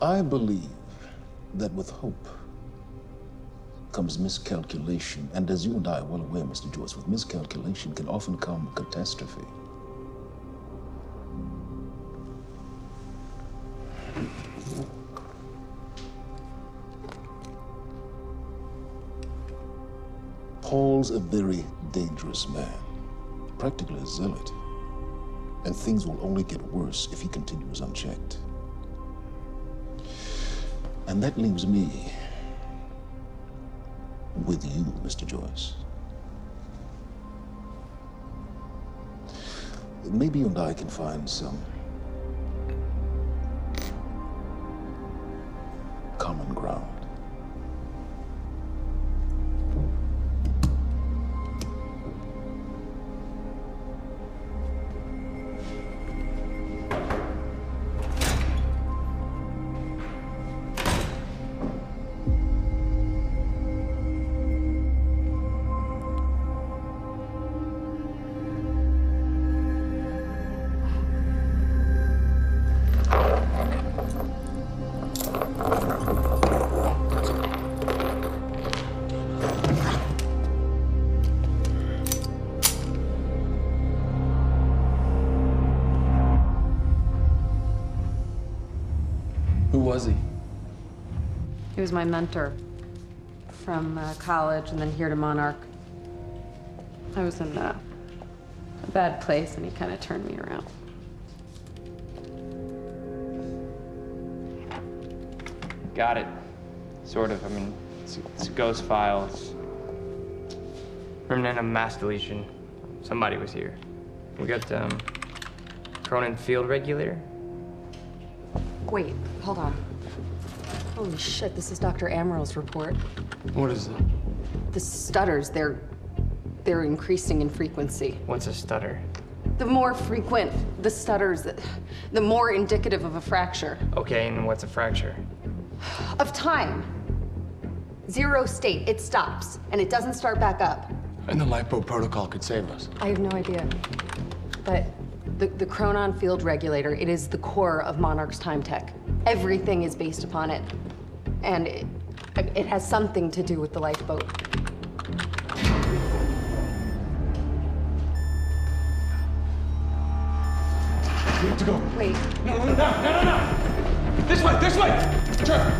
I believe that with hope comes miscalculation, and as you and I are well aware, Mr. Joyce, with miscalculation can often come catastrophe. Paul's a very dangerous man, practically a zealot, and things will only get worse if he continues unchecked. And that leaves me with you, Mr. Joyce. Maybe you and I can find some common ground. Who was he? He was my mentor from college and then here to Monarch. I was in a bad place and he kind of turned me around. Got it. Sort of. I mean, it's a ghost file. It's remnant of mass deletion. Somebody was here. We got Cronin field regulator. Wait, hold on. Holy shit, this is Dr. Amaril's report. What is it? The stutters, they're increasing in frequency. What's a stutter? The more frequent the stutters, the more indicative of a fracture. Okay, and what's a fracture? Of time. Zero state, it stops, and it doesn't start back up. And the lifeboat protocol could save us. I have no idea. But the Chronon field regulator, it is the core of Monarch's time tech. Everything is based upon it. And it has something to do with the lifeboat. We have to go. Wait. No. This way! Trevor!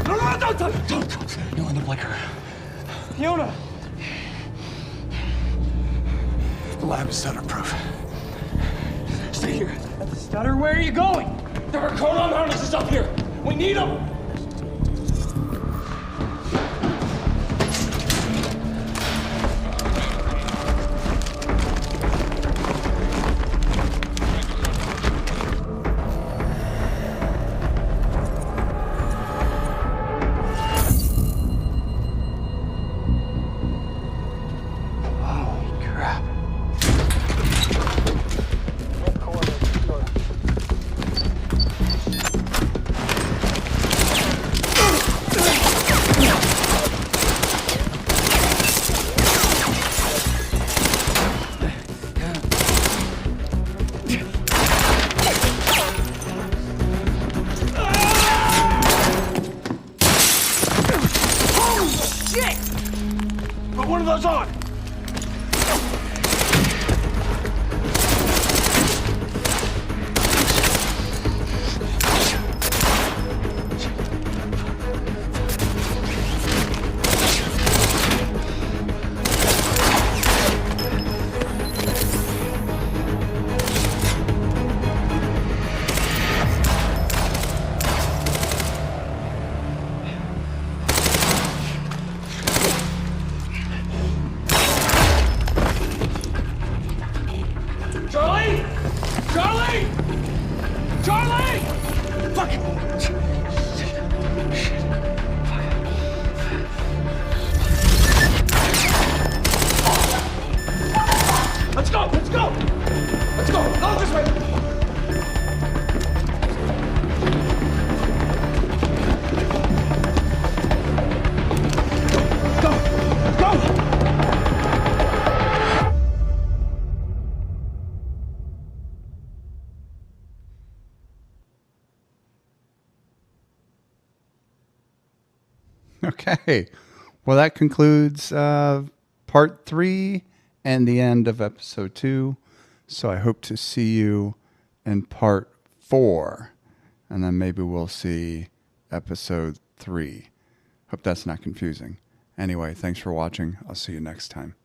No, don't! You'll end up like her. Fiona! The lab is stutter-proof. Stay here. Stutter, where are you going? There are Chronon harnesses up here. We need them. Holy crap. Shit! Put one of those on! Charlie! Charlie! Charlie! Fuck! Let's go! Let's go! Let's go! Go this way! Go! Go! Okay. Well, that concludes part 3 and the end of episode 2. So I hope to see you in part 4. And then maybe we'll see episode 3. Hope that's not confusing. Anyway, thanks for watching. I'll see you next time.